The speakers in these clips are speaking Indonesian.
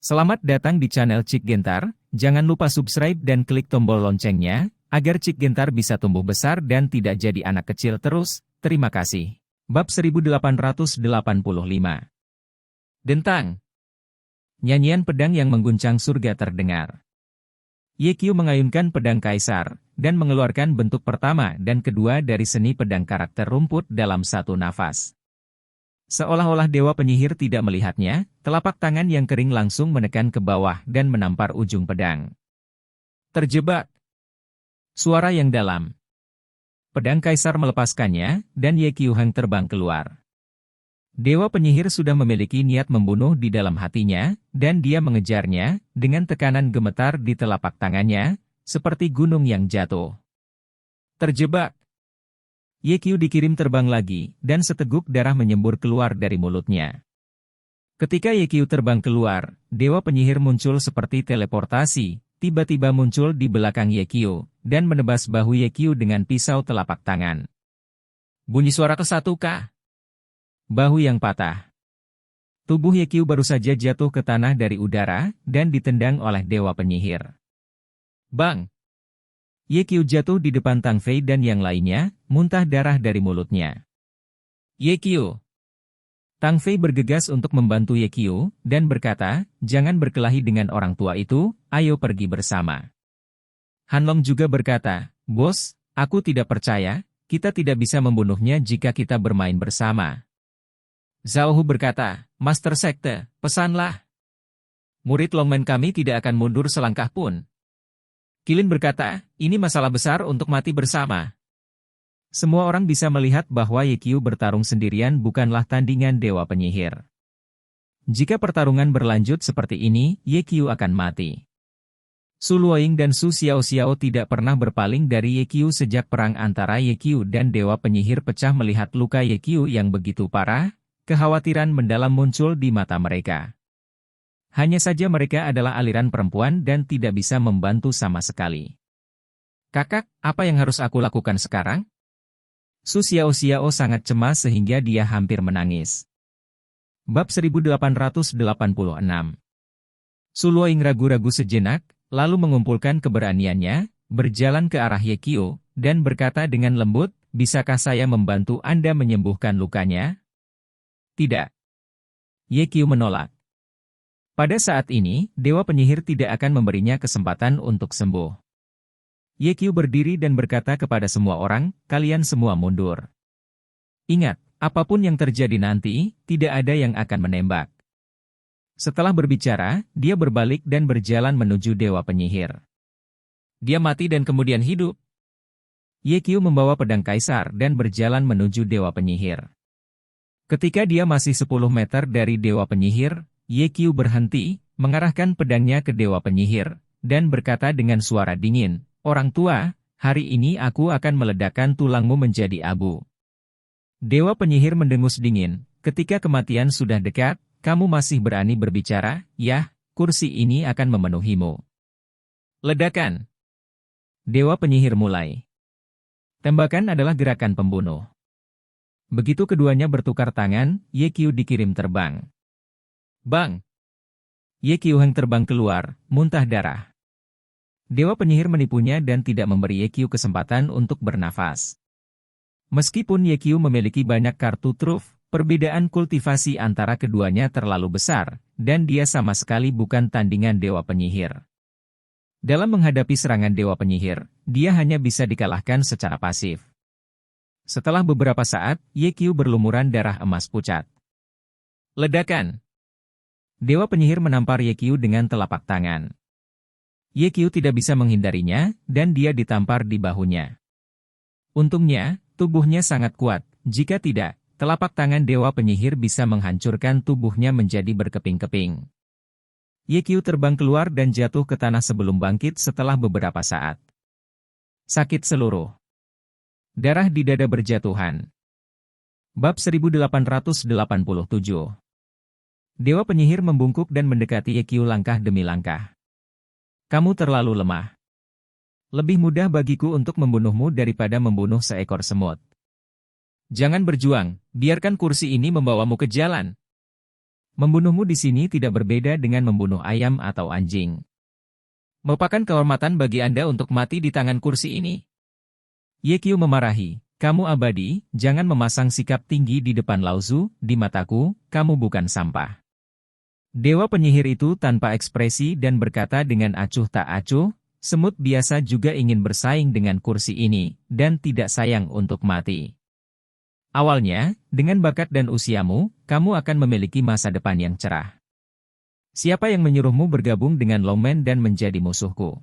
Selamat datang di channel Cik Gentar, jangan lupa subscribe dan klik tombol loncengnya, agar Cik Gentar bisa tumbuh besar dan tidak jadi anak kecil terus, terima kasih. Bab 1885 Dentang. Nyanyian pedang yang mengguncang surga terdengar. YQ mengayunkan pedang kaisar, dan mengeluarkan bentuk pertama dan kedua dari seni pedang karakter rumput dalam satu nafas. Seolah-olah dewa penyihir tidak melihatnya, telapak tangan yang kering langsung menekan ke bawah dan menampar ujung pedang. Terjebak. Suara yang dalam. Pedang kaisar melepaskannya, dan Ye Qiuheng terbang keluar. Dewa penyihir sudah memiliki niat membunuh di dalam hatinya, dan dia mengejarnya, dengan tekanan gemetar di telapak tangannya, seperti gunung yang jatuh. Terjebak. Ye Qiu dikirim terbang lagi, dan seteguk darah menyembur keluar dari mulutnya. Ketika Ye Qiu terbang keluar, dewa penyihir muncul seperti teleportasi, tiba-tiba muncul di belakang Ye Qiu, dan menebas bahu Ye Qiu dengan pisau telapak tangan. Bunyi suara kesatukah? Bahu yang patah. Tubuh Ye Qiu baru saja jatuh ke tanah dari udara, dan ditendang oleh dewa penyihir. Bang! Ye Qiu jatuh di depan Tang Fei dan yang lainnya, muntah darah dari mulutnya. Ye Qiu. Tang Fei bergegas untuk membantu Ye Qiu, dan berkata, jangan berkelahi dengan orang tua itu, ayo pergi bersama. Han Long juga berkata, bos, aku tidak percaya, kita tidak bisa membunuhnya jika kita bermain bersama. Zhao Hu berkata, Master Sekte, pesanlah. Murid Longmen kami tidak akan mundur selangkah pun. Qilin berkata, ini masalah besar untuk mati bersama. Semua orang bisa melihat bahwa Ye Qiu bertarung sendirian bukanlah tandingan dewa penyihir. Jika pertarungan berlanjut seperti ini, Ye Qiu akan mati. Su Luoying dan Su Xiaoxiao tidak pernah berpaling dari Ye Qiu sejak perang antara Ye Qiu dan dewa penyihir pecah. Melihat luka Ye Qiu yang begitu parah, kekhawatiran mendalam muncul di mata mereka. Hanya saja mereka adalah aliran perempuan dan tidak bisa membantu sama sekali. Kakak, apa yang harus aku lakukan sekarang? Su Xiaoxiao sangat cemas sehingga dia hampir menangis. Bab 1886 Su Luoying ragu-ragu sejenak, lalu mengumpulkan keberaniannya, berjalan ke arah Ye Qiu, dan berkata dengan lembut, bisakah saya membantu Anda menyembuhkan lukanya? Tidak. Ye Qiu menolak. Pada saat ini, dewa penyihir tidak akan memberinya kesempatan untuk sembuh. Ye Qiu berdiri dan berkata kepada semua orang, kalian semua mundur. Ingat, apapun yang terjadi nanti, tidak ada yang akan menembak. Setelah berbicara, dia berbalik dan berjalan menuju dewa penyihir. Dia mati dan kemudian hidup. Ye Qiu membawa pedang kaisar dan berjalan menuju dewa penyihir. Ketika dia masih 10 meter dari dewa penyihir, Ye Qiu berhenti, mengarahkan pedangnya ke dewa penyihir, dan berkata dengan suara dingin, orang tua, hari ini aku akan meledakkan tulangmu menjadi abu. Dewa penyihir mendengus dingin, ketika kematian sudah dekat, kamu masih berani berbicara, yah, kursi ini akan memenuhimu. Ledakan. Dewa penyihir mulai. Tembakan adalah gerakan pembunuh. Begitu keduanya bertukar tangan, Ye Qiu dikirim terbang. Bang! Ye Qiuheng terbang keluar, muntah darah. Dewa penyihir menipunya dan tidak memberi Ye Qiu kesempatan untuk bernafas. Meskipun Ye Qiu memiliki banyak kartu truf, perbedaan kultivasi antara keduanya terlalu besar, dan dia sama sekali bukan tandingan dewa penyihir. Dalam menghadapi serangan dewa penyihir, dia hanya bisa dikalahkan secara pasif. Setelah beberapa saat, Ye Qiu berlumuran darah emas pucat. Ledakan! Dewa penyihir menampar Ye Qiu dengan telapak tangan. Ye Qiu tidak bisa menghindarinya, dan dia ditampar di bahunya. Untungnya, tubuhnya sangat kuat, jika tidak, telapak tangan dewa penyihir bisa menghancurkan tubuhnya menjadi berkeping-keping. Ye Qiu terbang keluar dan jatuh ke tanah sebelum bangkit setelah beberapa saat. Sakit seluruh. Darah di dada berjatuhan. Bab 1887 Dewa penyihir membungkuk dan mendekati Ye Qiu langkah demi langkah. Kamu terlalu lemah. Lebih mudah bagiku untuk membunuhmu daripada membunuh seekor semut. Jangan berjuang, biarkan kursi ini membawamu ke jalan. Membunuhmu di sini tidak berbeda dengan membunuh ayam atau anjing. Merupakan kehormatan bagi Anda untuk mati di tangan kursi ini. Ye Qiu memarahi, kamu abadi, jangan memasang sikap tinggi di depan Laozu, di mataku, kamu bukan sampah. Dewa penyihir itu tanpa ekspresi dan berkata dengan acuh tak acuh, semut biasa juga ingin bersaing dengan kursi ini, dan tidak sayang untuk mati. Awalnya, dengan bakat dan usiamu, kamu akan memiliki masa depan yang cerah. Siapa yang menyuruhmu bergabung dengan Longmen dan menjadi musuhku?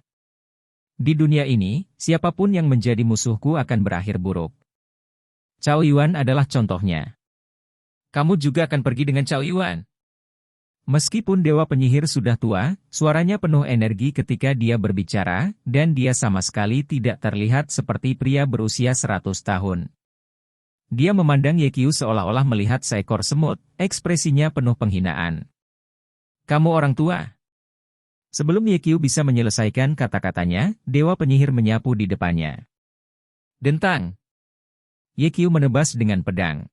Di dunia ini, siapapun yang menjadi musuhku akan berakhir buruk. Cao Yuan adalah contohnya. Kamu juga akan pergi dengan Cao Yuan. Meskipun Dewa Penyihir sudah tua, suaranya penuh energi ketika dia berbicara, dan dia sama sekali tidak terlihat seperti pria berusia 100 tahun. Dia memandang Ye Qiu seolah-olah melihat seekor semut, ekspresinya penuh penghinaan. Kamu orang tua. Sebelum Ye Qiu bisa menyelesaikan kata-katanya, Dewa Penyihir menyapu di depannya. Dentang. Ye Qiu menebas dengan pedang.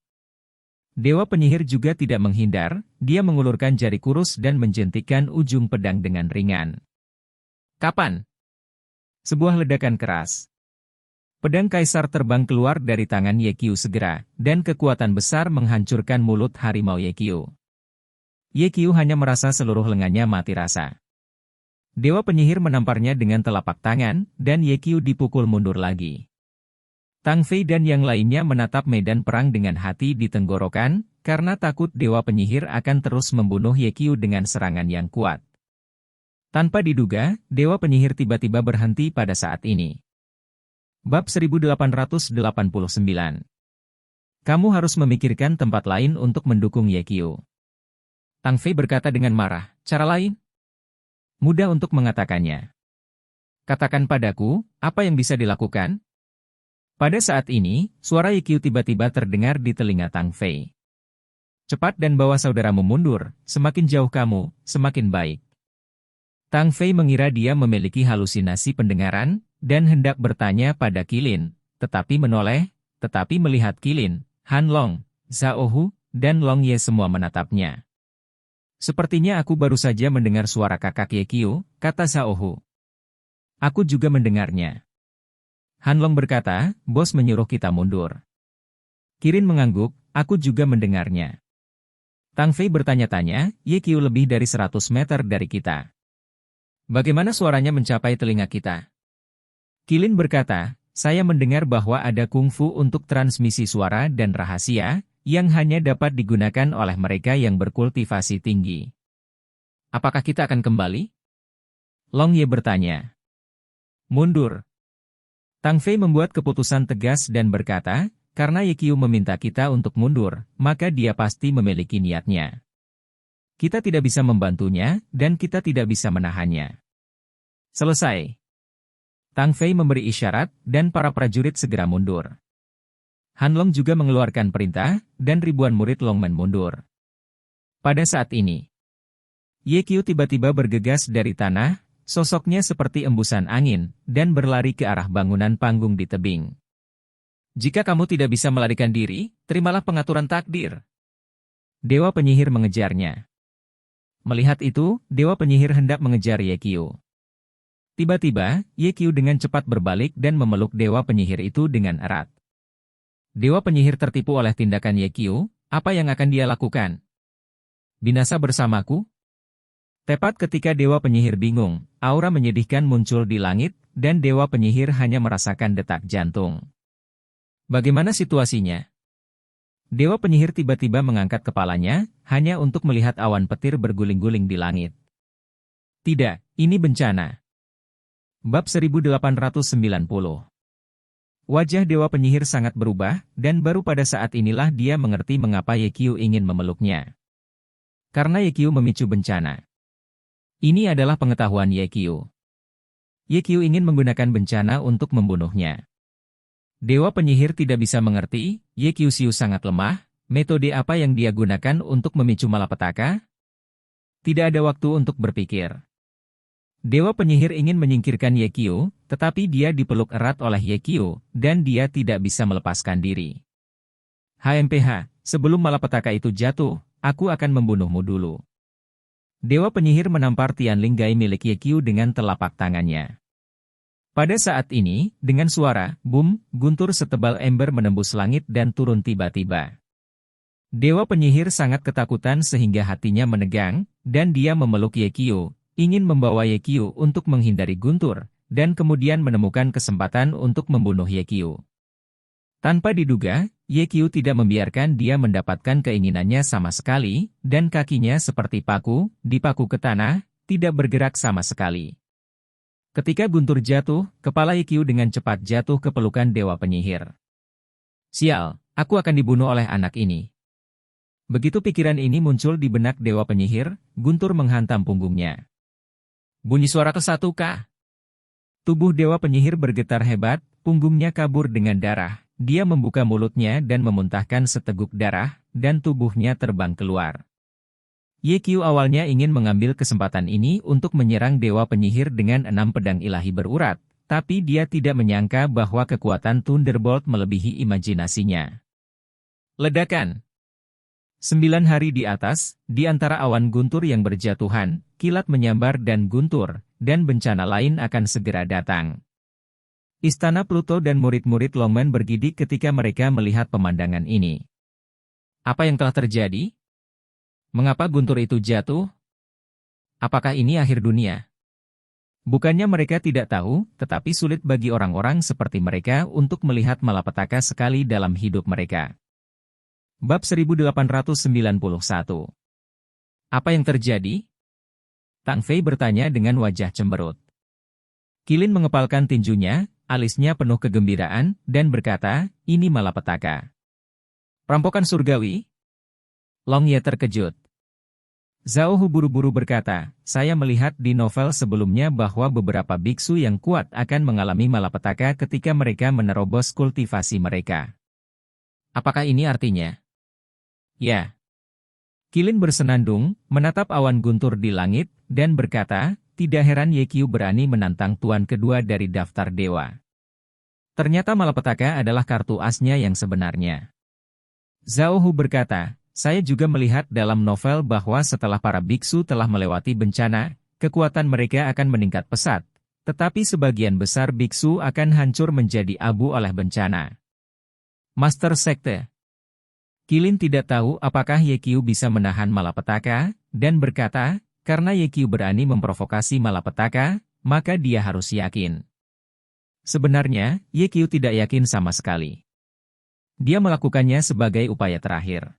Dewa Penyihir juga tidak menghindar, dia mengulurkan jari kurus dan menjentikkan ujung pedang dengan ringan. Kapan? Sebuah ledakan keras. Pedang kaisar terbang keluar dari tangan Ye Qiu segera, dan kekuatan besar menghancurkan mulut harimau Ye Qiu. Ye Qiu hanya merasa seluruh lengannya mati rasa. Dewa Penyihir menamparnya dengan telapak tangan, dan Ye Qiu dipukul mundur lagi. Tang Fei dan yang lainnya menatap medan perang dengan hati di tenggorokan, karena takut Dewa Penyihir akan terus membunuh Ye Qiu dengan serangan yang kuat. Tanpa diduga, Dewa Penyihir tiba-tiba berhenti pada saat ini. Bab 1889. Kamu harus memikirkan tempat lain untuk mendukung Ye Qiu. Tang Fei berkata dengan marah, cara lain? Mudah untuk mengatakannya. Katakan padaku, apa yang bisa dilakukan? Pada saat ini, suara Ye Qiu tiba-tiba terdengar di telinga Tang Fei. Cepat dan bawa saudaramu mundur, semakin jauh kamu, semakin baik. Tang Fei mengira dia memiliki halusinasi pendengaran, dan hendak bertanya pada Qilin, tetapi melihat Qilin, Han Long, Zhao Hu, dan Long Ye semua menatapnya. Sepertinya aku baru saja mendengar suara kakak Ye Qiu, kata Zhao Hu. Aku juga mendengarnya. Han Long berkata, bos menyuruh kita mundur. Qilin mengangguk, aku juga mendengarnya. Tang Fei bertanya-tanya, Ye Qiu lebih dari 100 meter dari kita. Bagaimana suaranya mencapai telinga kita? Qilin berkata, saya mendengar bahwa ada kungfu untuk transmisi suara dan rahasia, yang hanya dapat digunakan oleh mereka yang berkultivasi tinggi. Apakah kita akan kembali? Long Ye bertanya. Mundur. Tang Fei membuat keputusan tegas dan berkata, karena Ye Qiu meminta kita untuk mundur, maka dia pasti memiliki niatnya. Kita tidak bisa membantunya, dan kita tidak bisa menahannya. Selesai. Tang Fei memberi isyarat, dan para prajurit segera mundur. Han Long juga mengeluarkan perintah, dan ribuan murid Longmen mundur. Pada saat ini, Ye Qiu tiba-tiba bergegas dari tanah, sosoknya seperti embusan angin, dan berlari ke arah bangunan panggung di tebing. Jika kamu tidak bisa melarikan diri, terimalah pengaturan takdir. Dewa Penyihir mengejarnya. Melihat itu, Dewa Penyihir hendak mengejar Ye Qiu. Tiba-tiba, Ye Qiu dengan cepat berbalik dan memeluk Dewa Penyihir itu dengan erat. Dewa Penyihir tertipu oleh tindakan Ye Qiu, apa yang akan dia lakukan? Binasa bersamaku? Tepat ketika Dewa Penyihir bingung, aura menyedihkan muncul di langit, dan Dewa Penyihir hanya merasakan detak jantung. Bagaimana situasinya? Dewa Penyihir tiba-tiba mengangkat kepalanya, hanya untuk melihat awan petir berguling-guling di langit. Tidak, ini bencana. Bab 1890. Wajah Dewa Penyihir sangat berubah, dan baru pada saat inilah dia mengerti mengapa Ye Qiu ingin memeluknya. Karena Ye Qiu memicu bencana. Ini adalah pengetahuan Ye Qiu. Ye Qiu ingin menggunakan bencana untuk membunuhnya. Dewa Penyihir tidak bisa mengerti, Ye Qiu Xiu sangat lemah, metode apa yang dia gunakan untuk memicu malapetaka? Tidak ada waktu untuk berpikir. Dewa Penyihir ingin menyingkirkan Ye Qiu, tetapi dia dipeluk erat oleh Ye Qiu, dan dia tidak bisa melepaskan diri. HMPH, sebelum malapetaka itu jatuh, aku akan membunuhmu dulu. Dewa penyihir menampar Tian Linggai milik Ye Qiu dengan telapak tangannya. Pada saat ini, dengan suara, boom, guntur setebal ember menembus langit dan turun tiba-tiba. Dewa penyihir sangat ketakutan sehingga hatinya menegang, dan dia memeluk Ye Qiu, ingin membawa Ye Qiu untuk menghindari guntur, dan kemudian menemukan kesempatan untuk membunuh Ye Qiu. Tanpa diduga, Ye Qiu tidak membiarkan dia mendapatkan keinginannya sama sekali, dan kakinya seperti paku, dipaku ke tanah, tidak bergerak sama sekali. Ketika guntur jatuh, kepala Ye Qiu dengan cepat jatuh ke pelukan dewa penyihir. Sial, aku akan dibunuh oleh anak ini. Begitu pikiran ini muncul di benak dewa penyihir, guntur menghantam punggungnya. Bunyi suara ke-1 Tubuh dewa penyihir bergetar hebat, punggungnya kabur dengan darah. Dia membuka mulutnya dan memuntahkan seteguk darah, dan tubuhnya terbang keluar. Ye Qiu awalnya ingin mengambil kesempatan ini untuk menyerang dewa penyihir dengan 6 pedang ilahi berurat, tapi dia tidak menyangka bahwa kekuatan Thunderbolt melebihi imajinasinya. Ledakan 9 hari di atas, di antara awan guntur yang berjatuhan, kilat menyambar dan guntur, dan bencana lain akan segera datang. Istana Pluto dan murid-murid Longman bergidik ketika mereka melihat pemandangan ini. Apa yang telah terjadi? Mengapa guntur itu jatuh? Apakah ini akhir dunia? Bukannya mereka tidak tahu, tetapi sulit bagi orang-orang seperti mereka untuk melihat malapetaka sekali dalam hidup mereka. Bab 1891. Apa yang terjadi? Tang Fei bertanya dengan wajah cemberut. Qilin mengepalkan tinjunya, alisnya penuh kegembiraan, dan berkata, ini malapetaka. Rampokan surgawi? Long Ye terkejut. Zhao Hu buru-buru berkata, saya melihat di novel sebelumnya bahwa beberapa biksu yang kuat akan mengalami malapetaka ketika mereka menerobos kultivasi mereka. Apakah ini artinya? Ya. Qilin bersenandung, menatap awan guntur di langit, dan berkata, tidak heran Ye Qiu berani menantang tuan kedua dari daftar dewa. Ternyata malapetaka adalah kartu asnya yang sebenarnya. Zhao Hu berkata, saya juga melihat dalam novel bahwa setelah para biksu telah melewati bencana, kekuatan mereka akan meningkat pesat, tetapi sebagian besar biksu akan hancur menjadi abu oleh bencana. Master Sekte. Qilin tidak tahu apakah Ye Qiu bisa menahan malapetaka, dan berkata, karena Ye Qiu berani memprovokasi malapetaka, maka dia harus yakin. Sebenarnya, Ye Qiu tidak yakin sama sekali. Dia melakukannya sebagai upaya terakhir.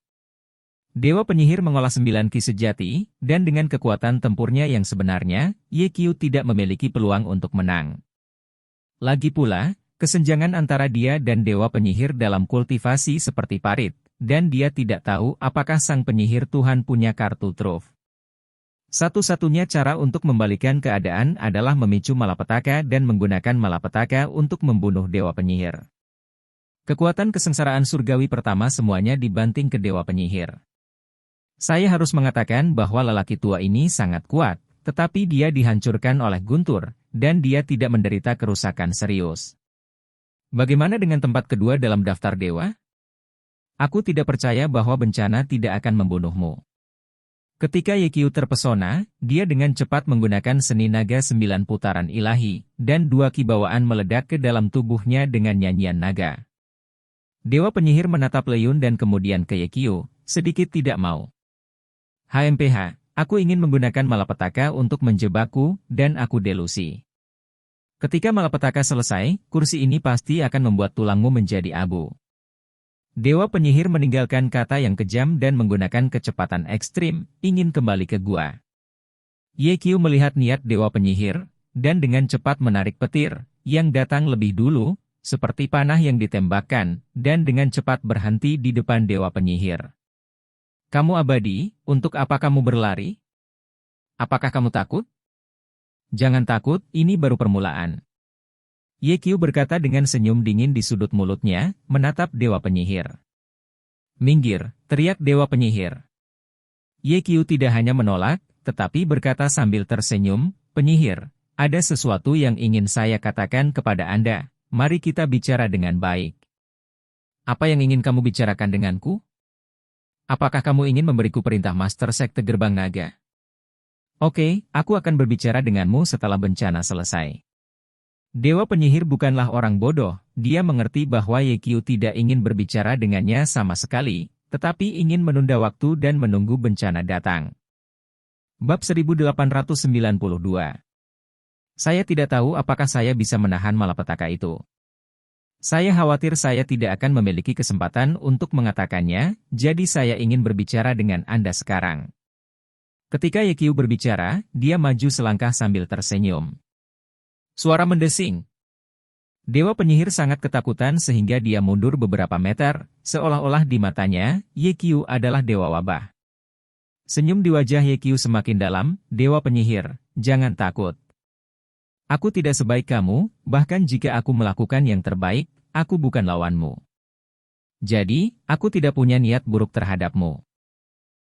Dewa penyihir mengolah 9 ki sejati, dan dengan kekuatan tempurnya yang sebenarnya, Ye Qiu tidak memiliki peluang untuk menang. Lagi pula, kesenjangan antara dia dan dewa penyihir dalam kultivasi seperti parit, dan dia tidak tahu apakah sang penyihir Tuhan punya kartu truf. Satu-satunya cara untuk membalikan keadaan adalah memicu malapetaka dan menggunakan malapetaka untuk membunuh dewa penyihir. Kekuatan kesengsaraan surgawi pertama semuanya dibanting ke dewa penyihir. Saya harus mengatakan bahwa lelaki tua ini sangat kuat, tetapi dia dihancurkan oleh guntur, dan dia tidak menderita kerusakan serius. Bagaimana dengan tempat kedua dalam daftar dewa? Aku tidak percaya bahwa bencana tidak akan membunuhmu. Ketika Ye Qiu terpesona, dia dengan cepat menggunakan seni naga 9 putaran ilahi, dan 2 kibawaan meledak ke dalam tubuhnya dengan nyanyian naga. Dewa penyihir menatap Leun dan kemudian ke Ye Qiu, sedikit tidak mau. HMPH, aku ingin menggunakan malapetaka untuk menjebakku, dan aku delusi. Ketika malapetaka selesai, kursi ini pasti akan membuat tulangmu menjadi abu. Dewa penyihir meninggalkan kata yang kejam dan menggunakan kecepatan ekstrim, ingin kembali ke gua. Ye Qiu melihat niat dewa penyihir, dan dengan cepat menarik petir, yang datang lebih dulu, seperti panah yang ditembakkan, dan dengan cepat berhenti di depan dewa penyihir. Kamu abadi, untuk apa kamu berlari? Apakah kamu takut? Jangan takut, ini baru permulaan. Ye Qiu berkata dengan senyum dingin di sudut mulutnya, menatap dewa penyihir. Minggir, teriak dewa penyihir. Ye Qiu tidak hanya menolak, tetapi berkata sambil tersenyum, penyihir, ada sesuatu yang ingin saya katakan kepada Anda, mari kita bicara dengan baik. Apa yang ingin kamu bicarakan denganku? Apakah kamu ingin memberiku perintah Master Sekte Gerbang Naga? Oke, aku akan berbicara denganmu setelah bencana selesai. Dewa penyihir bukanlah orang bodoh, dia mengerti bahwa Yekyu tidak ingin berbicara dengannya sama sekali, tetapi ingin menunda waktu dan menunggu bencana datang. Bab 1892. Saya tidak tahu apakah saya bisa menahan malapetaka itu. Saya khawatir saya tidak akan memiliki kesempatan untuk mengatakannya, jadi saya ingin berbicara dengan Anda sekarang. Ketika Yekyu berbicara, dia maju selangkah sambil tersenyum. Suara mendesing. Dewa penyihir sangat ketakutan sehingga dia mundur beberapa meter, seolah-olah di matanya, Yekyu adalah dewa wabah. Senyum di wajah Yekyu semakin dalam, Dewa penyihir, jangan takut. Aku tidak sebaik kamu, bahkan jika aku melakukan yang terbaik, aku bukan lawanmu. Jadi, aku tidak punya niat buruk terhadapmu.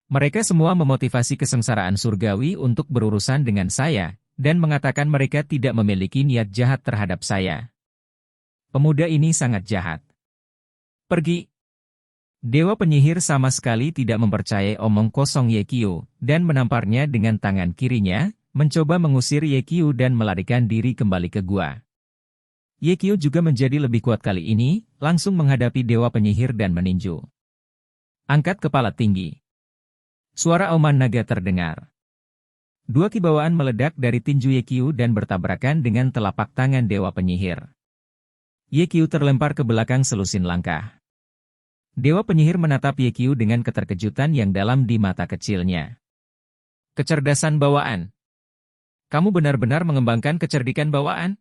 Mereka semua memotivasi kesengsaraan surgawi untuk berurusan dengan saya, dan mengatakan mereka tidak memiliki niat jahat terhadap saya. Pemuda ini sangat jahat. Pergi. Dewa penyihir sama sekali tidak mempercayai omong kosong Yekyu, dan menamparnya dengan tangan kirinya, mencoba mengusir Yekyu dan melarikan diri kembali ke gua. Yekyu juga menjadi lebih kuat kali ini, langsung menghadapi dewa penyihir dan meninju. Angkat kepala tinggi. Suara auman naga terdengar. Dua kibawaan meledak dari tinju Yekyu dan bertabrakan dengan telapak tangan dewa penyihir. Yekyu terlempar ke belakang selusin langkah. Dewa penyihir menatap Yekyu dengan keterkejutan yang dalam di mata kecilnya. Kecerdasan bawaan. Kamu benar-benar mengembangkan kecerdikan bawaan?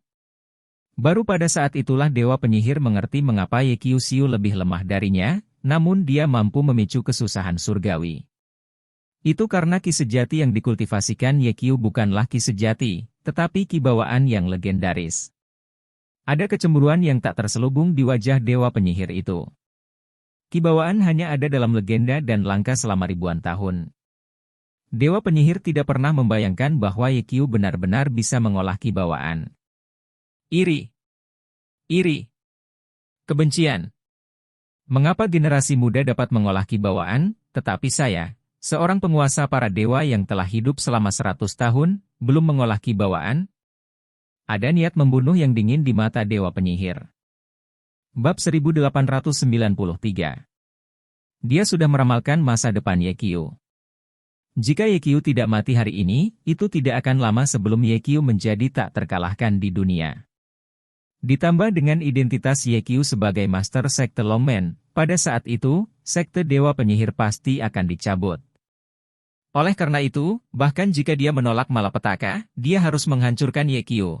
Baru pada saat itulah dewa penyihir mengerti mengapa Yekyu Siu lebih lemah darinya, namun dia mampu memicu kesusahan surgawi. Itu karena ki sejati yang dikultivasikan Yekyu bukanlah ki sejati, tetapi ki bawaan yang legendaris. Ada kecemburuan yang tak terselubung di wajah dewa penyihir itu. Ki bawaan hanya ada dalam legenda dan langka selama ribuan tahun. Dewa penyihir tidak pernah membayangkan bahwa Yekyu benar-benar bisa mengolah ki bawaan. Iri. Iri. Kebencian. Mengapa generasi muda dapat mengolah ki bawaan, tetapi saya, seorang penguasa para dewa yang telah hidup selama 100 tahun, belum mengolah ki bawaan? Ada niat membunuh yang dingin di mata dewa penyihir. Bab 1893. Dia sudah meramalkan masa depan Yekyu. Jika Yekyu tidak mati hari ini, itu tidak akan lama sebelum Yekyu menjadi tak terkalahkan di dunia. Ditambah dengan identitas Yekyu sebagai Master Sekte Longmen, pada saat itu, Sekte Dewa Penyihir pasti akan dicabut. Oleh karena itu, bahkan jika dia menolak malapetaka, dia harus menghancurkan Yekyu.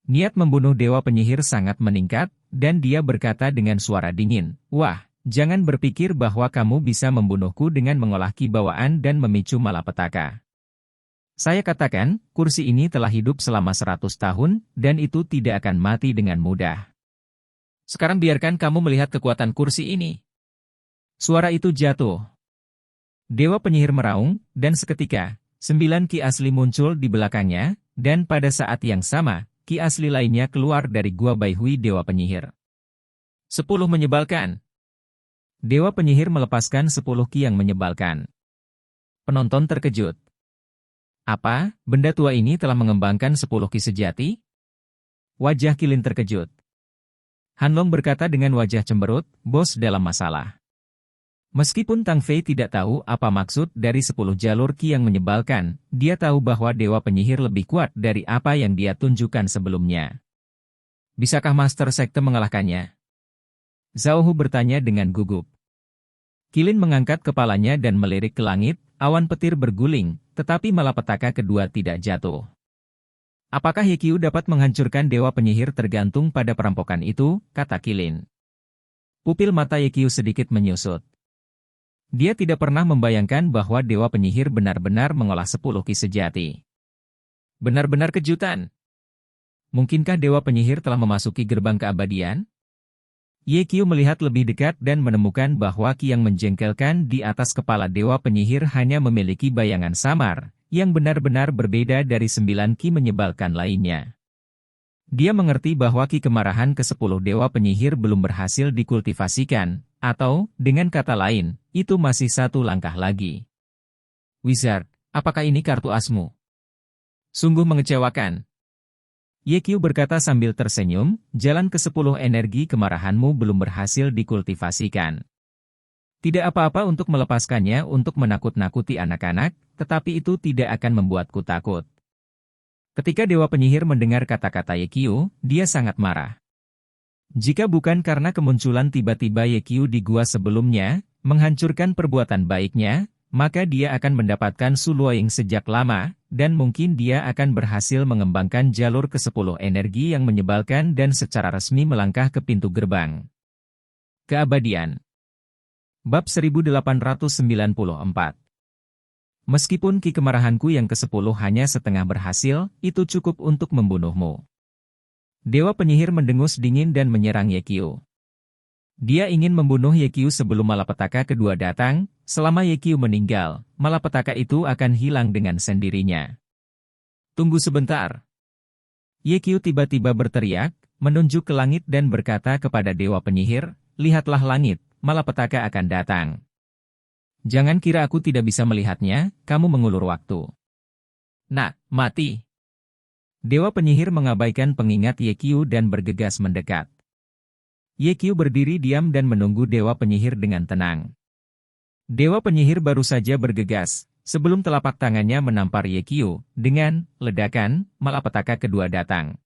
Niat membunuh Dewa Penyihir sangat meningkat, dan dia berkata dengan suara dingin, "Wah, jangan berpikir bahwa kamu bisa membunuhku dengan mengolah ki bawaan dan memicu malapetaka. Saya katakan, kursi ini telah hidup selama 100 tahun, dan itu tidak akan mati dengan mudah. Sekarang biarkan kamu melihat kekuatan kursi ini." Suara itu jatuh. Dewa penyihir meraung, dan seketika, 9 ki asli muncul di belakangnya, dan pada saat yang sama, ki asli lainnya keluar dari gua Baihui Dewa Penyihir. 10 menyebalkan. Dewa penyihir melepaskan 10 ki yang menyebalkan. Penonton terkejut. Apa, benda tua ini telah mengembangkan 10 ki sejati? Wajah Kilin terkejut. Hanlong berkata dengan wajah cemberut, "Bos dalam masalah." Meskipun Tang Fei tidak tahu apa maksud dari 10 jalur ki yang menyebalkan, dia tahu bahwa Dewa Penyihir lebih kuat dari apa yang dia tunjukkan sebelumnya. Bisakah Master Sekte mengalahkannya? Zhao Hu bertanya dengan gugup. Kilin mengangkat kepalanya dan melirik ke langit, awan petir berguling, tetapi malapetaka kedua tidak jatuh. Apakah Yekyu dapat menghancurkan Dewa Penyihir tergantung pada perampokan itu, kata Kilin. Pupil mata Yekyu sedikit menyusut. Dia tidak pernah membayangkan bahwa Dewa Penyihir benar-benar mengolah 10 ki sejati. Benar-benar kejutan. Mungkinkah Dewa Penyihir telah memasuki gerbang keabadian? Yekyu melihat lebih dekat dan menemukan bahwa ki yang menjengkelkan di atas kepala Dewa Penyihir hanya memiliki bayangan samar, yang benar-benar berbeda dari 9 ki menyebalkan lainnya. Dia mengerti bahwa ki kemarahan ke-10 Dewa Penyihir belum berhasil dikultivasikan, atau, dengan kata lain, itu masih satu langkah lagi. Wizard, apakah ini kartu asmu? Sungguh mengecewakan. YQ berkata sambil tersenyum, jalan ke-10 energi kemarahanmu belum berhasil dikultivasikan. Tidak apa-apa untuk melepaskannya untuk menakut-nakuti anak-anak, tetapi itu tidak akan membuatku takut. Ketika Dewa Penyihir mendengar kata-kata YQ, dia sangat marah. Jika bukan karena kemunculan tiba-tiba YQ di gua sebelumnya, menghancurkan perbuatan baiknya, maka dia akan mendapatkan Suluoying sejak lama, dan mungkin dia akan berhasil mengembangkan jalur ke-10 energi yang menyebalkan dan secara resmi melangkah ke pintu gerbang keabadian. Bab 1894. Meskipun ki kemarahanku yang ke-10 hanya setengah berhasil, itu cukup untuk membunuhmu. Dewa Penyihir mendengus dingin dan menyerang YQ. Dia ingin membunuh YQ sebelum malapetaka kedua datang. Selama YQ meninggal, malapetaka itu akan hilang dengan sendirinya. Tunggu sebentar. YQ tiba-tiba berteriak, menunjuk ke langit dan berkata kepada Dewa Penyihir, lihatlah langit, malapetaka akan datang. Jangan kira aku tidak bisa melihatnya, kamu mengulur waktu. Nah, mati. Dewa Penyihir mengabaikan pengingat YQ dan bergegas mendekat. YQ berdiri diam dan menunggu Dewa Penyihir dengan tenang. Dewa Penyihir baru saja bergegas, sebelum telapak tangannya menampar YQ, dengan ledakan, malapetaka kedua datang.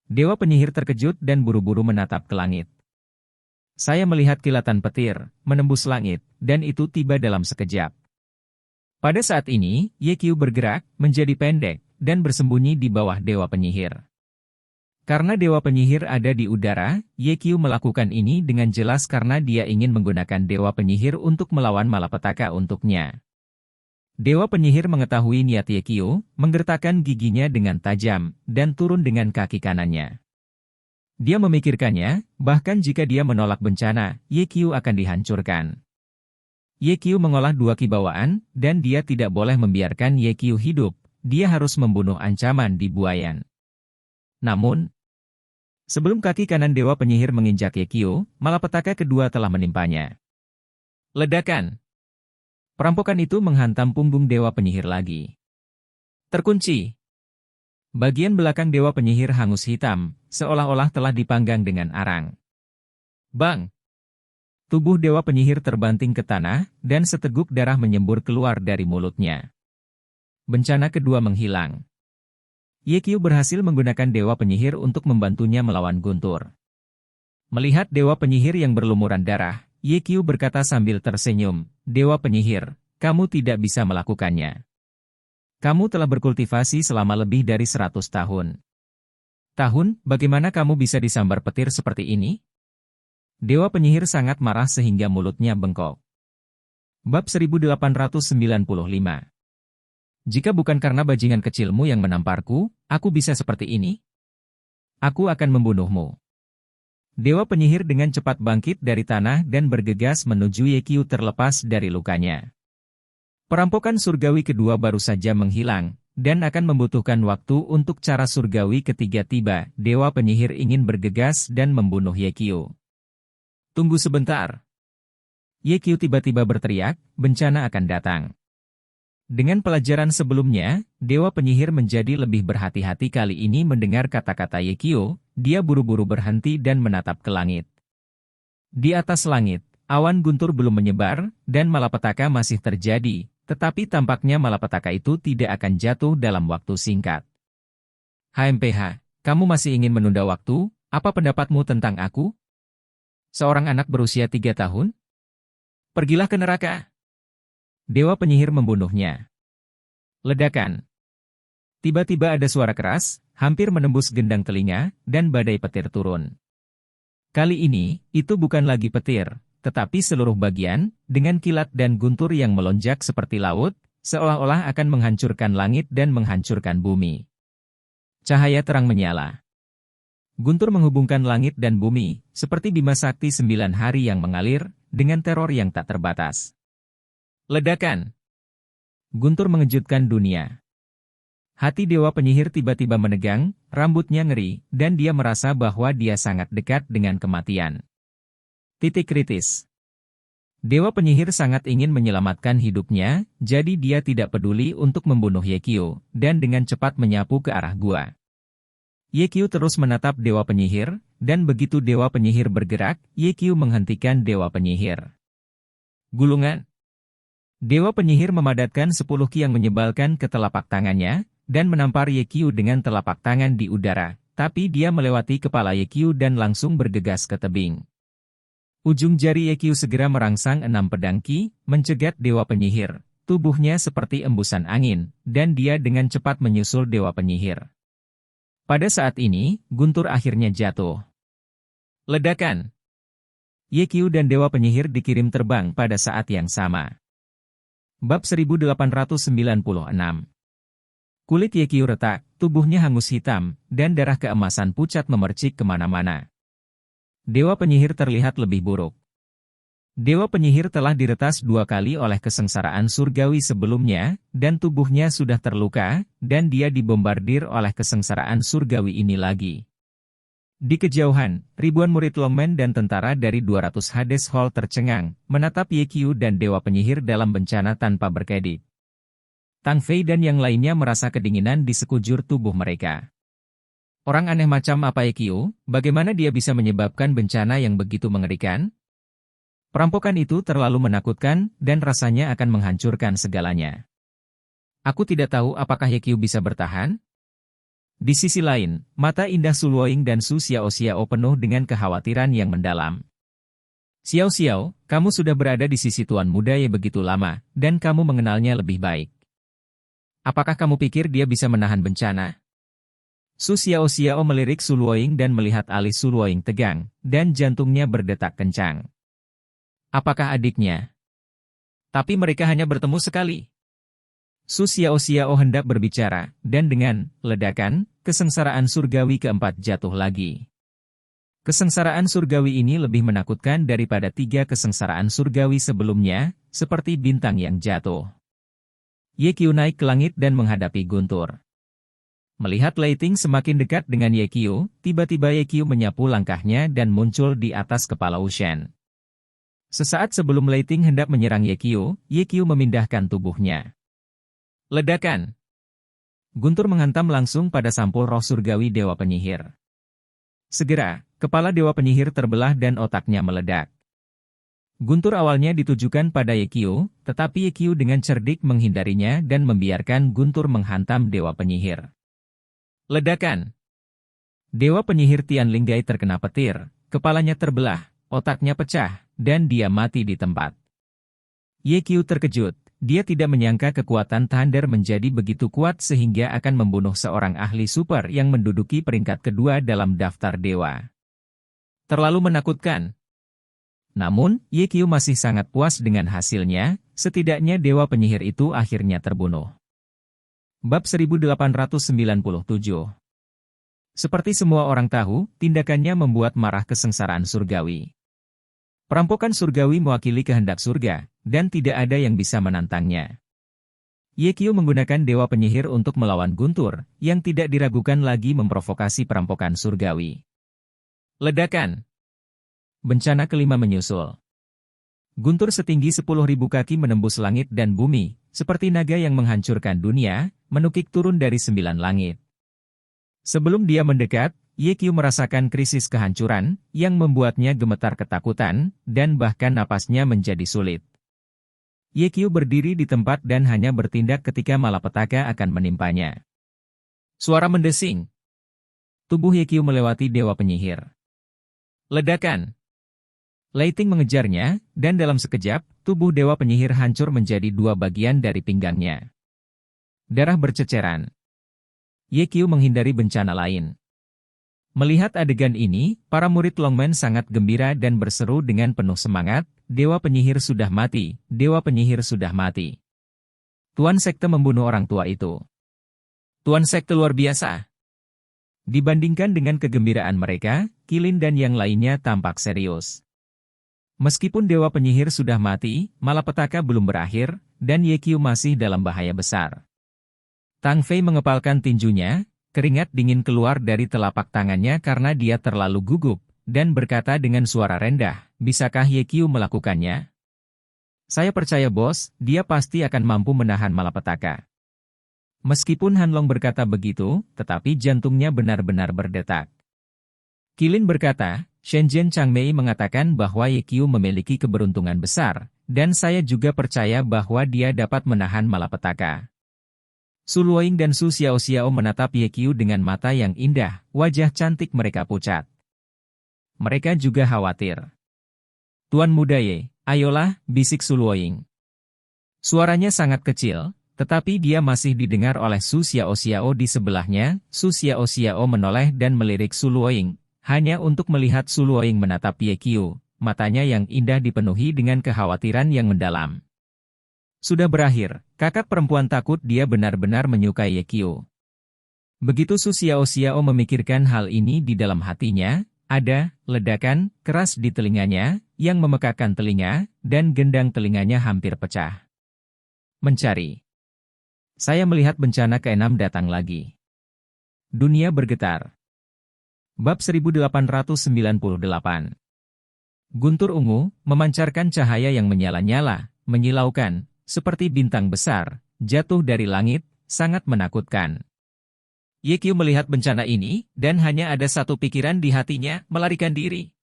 Dewa Penyihir terkejut dan buru-buru menatap ke langit. Saya melihat kilatan petir, menembus langit, dan itu tiba dalam sekejap. Pada saat ini, YQ bergerak, menjadi pendek, dan bersembunyi di bawah Dewa Penyihir. Karena Dewa Penyihir ada di udara, YQ melakukan ini dengan jelas karena dia ingin menggunakan Dewa Penyihir untuk melawan malapetaka untuknya. Dewa Penyihir mengetahui niat YQ, menggertakkan giginya dengan tajam, dan turun dengan kaki kanannya. Dia memikirkannya, bahkan jika dia menolak bencana, YQ akan dihancurkan. YQ mengolah dua kibawaan, dan dia tidak boleh membiarkan YQ hidup, dia harus membunuh ancaman di buayan. Namun, sebelum kaki kanan Dewa Penyihir menginjak YQ, malapetaka kedua telah menimpanya. Ledakan! Perampokan itu menghantam punggung Dewa Penyihir lagi. Terkunci! Bagian belakang Dewa Penyihir hangus hitam, seolah-olah telah dipanggang dengan arang. Bang! Tubuh Dewa Penyihir terbanting ke tanah, dan seteguk darah menyembur keluar dari mulutnya. Bencana kedua menghilang. YQ berhasil menggunakan Dewa Penyihir untuk membantunya melawan Guntur. Melihat Dewa Penyihir yang berlumuran darah, YQ berkata sambil tersenyum, Dewa Penyihir, kamu tidak bisa melakukannya. Kamu telah berkultivasi selama lebih dari 100 tahun. Tahun, bagaimana kamu bisa disambar petir seperti ini? Dewa Penyihir sangat marah sehingga mulutnya bengkok. Bab 1895. Jika bukan karena bajingan kecilmu yang menamparku, aku bisa seperti ini? Aku akan membunuhmu. Dewa Penyihir dengan cepat bangkit dari tanah dan bergegas menuju YQ terlepas dari lukanya. Perampokan surgawi kedua baru saja menghilang, dan akan membutuhkan waktu untuk cara surgawi ketiga tiba. Dewa Penyihir ingin bergegas dan membunuh YQ. Tunggu sebentar. YQ tiba-tiba berteriak, bencana akan datang. Dengan pelajaran sebelumnya, Dewa Penyihir menjadi lebih berhati-hati kali ini mendengar kata-kata YQ, dia buru-buru berhenti dan menatap ke langit. Di atas langit, awan guntur belum menyebar, dan malapetaka masih terjadi, tetapi tampaknya malapetaka itu tidak akan jatuh dalam waktu singkat. HMPH, kamu masih ingin menunda waktu? Apa pendapatmu tentang aku? Seorang anak berusia 3 tahun? Pergilah ke neraka. Dewa Penyihir membunuhnya. Ledakan. Tiba-tiba ada suara keras, hampir menembus gendang telinga, dan badai petir turun. Kali ini, itu bukan lagi petir, tetapi seluruh bagian, dengan kilat dan guntur yang melonjak seperti laut, seolah-olah akan menghancurkan langit dan menghancurkan bumi. Cahaya terang menyala. Guntur menghubungkan langit dan bumi, seperti Bima Sakti 9 hari yang mengalir, dengan teror yang tak terbatas. Ledakan. Guntur mengejutkan dunia. Hati Dewa Penyihir tiba-tiba menegang, rambutnya ngeri, dan dia merasa bahwa dia sangat dekat dengan kematian. Titik kritis. Dewa Penyihir sangat ingin menyelamatkan hidupnya, jadi dia tidak peduli untuk membunuh Yekio, dan dengan cepat menyapu ke arah gua. Yekio terus menatap Dewa Penyihir, dan begitu Dewa Penyihir bergerak, Yekio menghentikan Dewa Penyihir. Gulungan. Dewa Penyihir memadatkan 10 ki yang menyebalkan ke telapak tangannya, dan menampar Yekio dengan telapak tangan di udara, tapi dia melewati kepala Yekio dan langsung bergegas ke tebing. Ujung jari Yekio segera merangsang 6 pedang ki, mencegat Dewa Penyihir. Tubuhnya seperti embusan angin, dan dia dengan cepat menyusul Dewa Penyihir. Pada saat ini, guntur akhirnya jatuh. Ledakan. Yekio dan Dewa Penyihir dikirim terbang pada saat yang sama. Bab 1896. Kulit Yekio retak, tubuhnya hangus hitam, dan darah keemasan pucat memercik kemana-mana. Dewa Penyihir terlihat lebih buruk. Dewa Penyihir telah diretas 2 kali oleh kesengsaraan surgawi sebelumnya, dan tubuhnya sudah terluka, dan dia dibombardir oleh kesengsaraan surgawi ini lagi. Di kejauhan, ribuan murid Longmen dan tentara dari 200 Hades Hall tercengang, menatap Yekio dan Dewa Penyihir dalam bencana tanpa berkedip. Tang Fei dan yang lainnya merasa kedinginan di sekujur tubuh mereka. Orang aneh macam apa Yekio, bagaimana dia bisa menyebabkan bencana yang begitu mengerikan? Perampokan itu terlalu menakutkan, dan rasanya akan menghancurkan segalanya. Aku tidak tahu apakah Yekio bisa bertahan? Di sisi lain, mata indah Su Luoying dan Su Xiao penuh dengan kekhawatiran yang mendalam. Xiao, kamu sudah berada di sisi Tuan Muda yang begitu lama, dan kamu mengenalnya lebih baik. Apakah kamu pikir dia bisa menahan bencana? Su Xiao melirik Su Luoying dan melihat alis Su Luoying tegang, dan jantungnya berdetak kencang. Apakah adiknya? Tapi mereka hanya bertemu sekali. Su Xiao hendak berbicara, dan dengan ledakan, kesengsaraan surgawi keempat jatuh lagi. Kesengsaraan surgawi ini lebih menakutkan daripada 3 kesengsaraan surgawi sebelumnya, seperti bintang yang jatuh. Yekio naik ke langit dan menghadapi guntur. Melihat Lei Ting semakin dekat dengan Yekio, tiba-tiba Yekio menyapu langkahnya dan muncul di atas kepala Ushen. Sesaat sebelum Lei Ting hendak menyerang Yekio, Yekio memindahkan tubuhnya. Ledakan. Guntur menghantam langsung pada sampul roh surgawi Dewa Penyihir. Segera, kepala Dewa Penyihir terbelah dan otaknya meledak. Guntur awalnya ditujukan pada Yekio, tetapi Yekio dengan cerdik menghindarinya dan membiarkan guntur menghantam Dewa Penyihir. Ledakan. Dewa Penyihir Tianlinggai terkena petir, kepalanya terbelah, otaknya pecah, dan dia mati di tempat. Yekio terkejut, dia tidak menyangka kekuatan Thunder menjadi begitu kuat sehingga akan membunuh seorang ahli super yang menduduki peringkat kedua dalam daftar dewa. Terlalu menakutkan. Namun, Yekio masih sangat puas dengan hasilnya, setidaknya Dewa Penyihir itu akhirnya terbunuh. Bab 1897. Seperti semua orang tahu, tindakannya membuat marah kesengsaraan surgawi. Perampokan surgawi mewakili kehendak surga, dan tidak ada yang bisa menantangnya. Yekio menggunakan Dewa Penyihir untuk melawan Guntur, yang tidak diragukan lagi memprovokasi perampokan surgawi. Ledakan. Bencana kelima menyusul. Guntur setinggi 10.000 kaki menembus langit dan bumi, seperti naga yang menghancurkan dunia, menukik turun dari 9 langit. Sebelum dia mendekat, Yekio merasakan krisis kehancuran, yang membuatnya gemetar ketakutan, dan bahkan napasnya menjadi sulit. Yekio berdiri di tempat dan hanya bertindak ketika malapetaka akan menimpanya. Suara mendesing. Tubuh Yekio melewati Dewa Penyihir. Ledakan. Lei Ting mengejarnya, dan dalam sekejap, tubuh Dewa Penyihir hancur menjadi 2 bagian dari pinggangnya. Darah berceceran. Yekio menghindari bencana lain. Melihat adegan ini, para murid Longmen sangat gembira dan berseru dengan penuh semangat, Dewa Penyihir sudah mati, Dewa Penyihir sudah mati. Tuan Sekte membunuh orang tua itu. Tuan Sekte luar biasa. Dibandingkan dengan kegembiraan mereka, Qilin dan yang lainnya tampak serius. Meskipun Dewa Penyihir sudah mati, malapetaka belum berakhir, dan Yekio masih dalam bahaya besar. Tang Fei mengepalkan tinjunya, keringat dingin keluar dari telapak tangannya karena dia terlalu gugup, dan berkata dengan suara rendah, "Bisakah Ye Qiu melakukannya?" "Saya percaya bos, dia pasti akan mampu menahan malapetaka." Meskipun Han Long berkata begitu, tetapi jantungnya benar-benar berdetak. Qilin berkata, "Shenzhen Changmei mengatakan bahwa Ye Qiu memiliki keberuntungan besar, dan saya juga percaya bahwa dia dapat menahan malapetaka." Su Luoying dan Su Xiaoxiao menatap Ye Qiu dengan mata yang indah, wajah cantik mereka pucat. Mereka juga khawatir. "Tuan muda Ye, ayolah," bisik Su Luoying. Suaranya sangat kecil, tetapi dia masih didengar oleh Su Xiaoxiao di sebelahnya. Su Xiaoxiao menoleh dan melirik Su Luoying, hanya untuk melihat Su Luoying menatap Ye Qiu, matanya yang indah dipenuhi dengan kekhawatiran yang mendalam. Sudah berakhir, kakak perempuan takut dia benar-benar menyukai Ye Qiu. Begitu Su Xiaoxiao memikirkan hal ini di dalam hatinya, ada ledakan keras di telinganya, yang memekakkan telinga, dan gendang telinganya hampir pecah. Mencari. Saya melihat bencana ke-6 datang lagi. Dunia bergetar. Bab 1898. Guntur ungu, memancarkan cahaya yang menyala-nyala, menyilaukan, seperti bintang besar, jatuh dari langit, sangat menakutkan. Ye Qiu melihat bencana ini, dan hanya ada satu pikiran di hatinya, melarikan diri.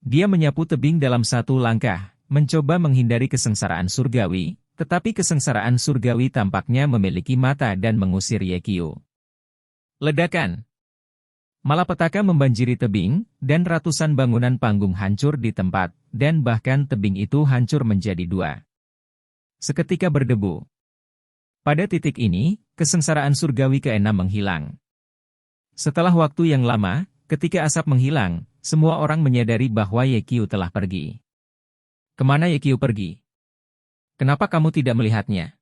Dia menyapu tebing dalam satu langkah, mencoba menghindari kesengsaraan surgawi, tetapi kesengsaraan surgawi tampaknya memiliki mata dan mengusir Ye Qiu. Ledakan. Malapetaka membanjiri tebing, dan ratusan bangunan panggung hancur di tempat, dan bahkan tebing itu hancur menjadi dua. Seketika berdebu. Pada titik ini, kesengsaraan surgawi ke-6 menghilang. Setelah waktu yang lama, ketika asap menghilang, semua orang menyadari bahwa Ye Qiu telah pergi. Kemana Ye Qiu pergi? Kenapa kamu tidak melihatnya?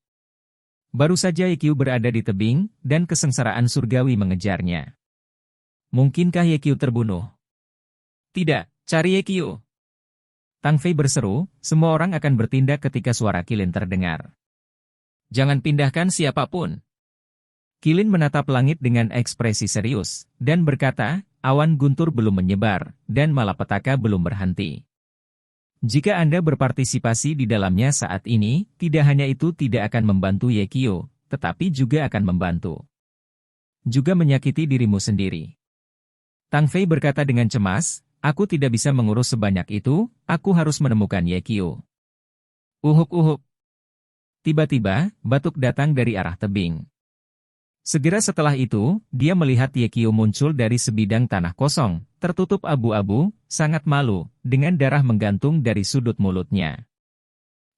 Baru saja Ye Qiu berada di tebing, dan kesengsaraan surgawi mengejarnya. Mungkinkah Ye Qiu terbunuh? Tidak, cari Ye Qiu. Tang Fei berseru, semua orang akan bertindak ketika suara Qilin terdengar. Jangan pindahkan siapapun. Qilin menatap langit dengan ekspresi serius, dan berkata, awan guntur belum menyebar, dan malapetaka belum berhenti. Jika Anda berpartisipasi di dalamnya saat ini, tidak hanya itu tidak akan membantu Ye Qiu, tetapi juga akan membantu. Juga menyakiti dirimu sendiri. Tang Fei berkata dengan cemas, aku tidak bisa mengurus sebanyak itu, aku harus menemukan Ye Qiu. Uhuk-uhuk. Tiba-tiba, batuk datang dari arah tebing. Segera setelah itu, dia melihat Ye Qiu muncul dari sebidang tanah kosong, tertutup abu-abu, sangat malu, dengan darah menggantung dari sudut mulutnya.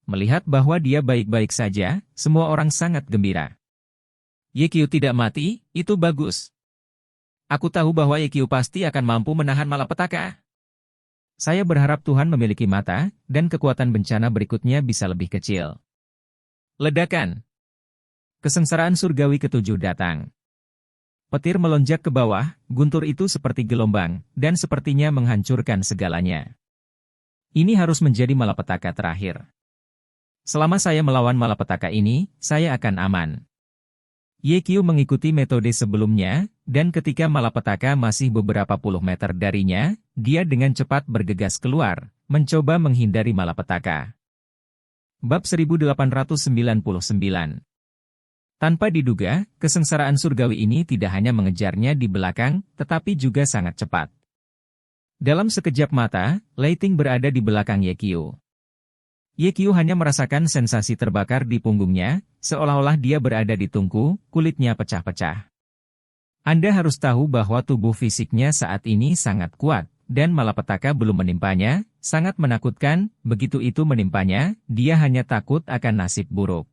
Melihat bahwa dia baik-baik saja, semua orang sangat gembira. Ye Qiu tidak mati, itu bagus. Aku tahu bahwa Ye Qiu pasti akan mampu menahan malapetaka. Saya berharap Tuhan memiliki mata, dan kekuatan bencana berikutnya bisa lebih kecil. Ledakan. Kesengsaraan surgawi ketujuh datang. Petir melonjak ke bawah, guntur itu seperti gelombang, dan sepertinya menghancurkan segalanya. Ini harus menjadi malapetaka terakhir. Selama saya melawan malapetaka ini, saya akan aman. Ye Qiu mengikuti metode sebelumnya, dan ketika malapetaka masih beberapa puluh meter darinya, dia dengan cepat bergegas keluar, mencoba menghindari malapetaka. Bab 1899. Tanpa diduga, kesengsaraan surgawi ini tidak hanya mengejarnya di belakang, tetapi juga sangat cepat. Dalam sekejap mata, Lei Ting berada di belakang Ye Qiu. Ye Qiu hanya merasakan sensasi terbakar di punggungnya, seolah-olah dia berada di tungku, kulitnya pecah-pecah. Anda harus tahu bahwa tubuh fisiknya saat ini sangat kuat, dan malapetaka belum menimpanya, sangat menakutkan, begitu itu menimpanya, dia hanya takut akan nasib buruk.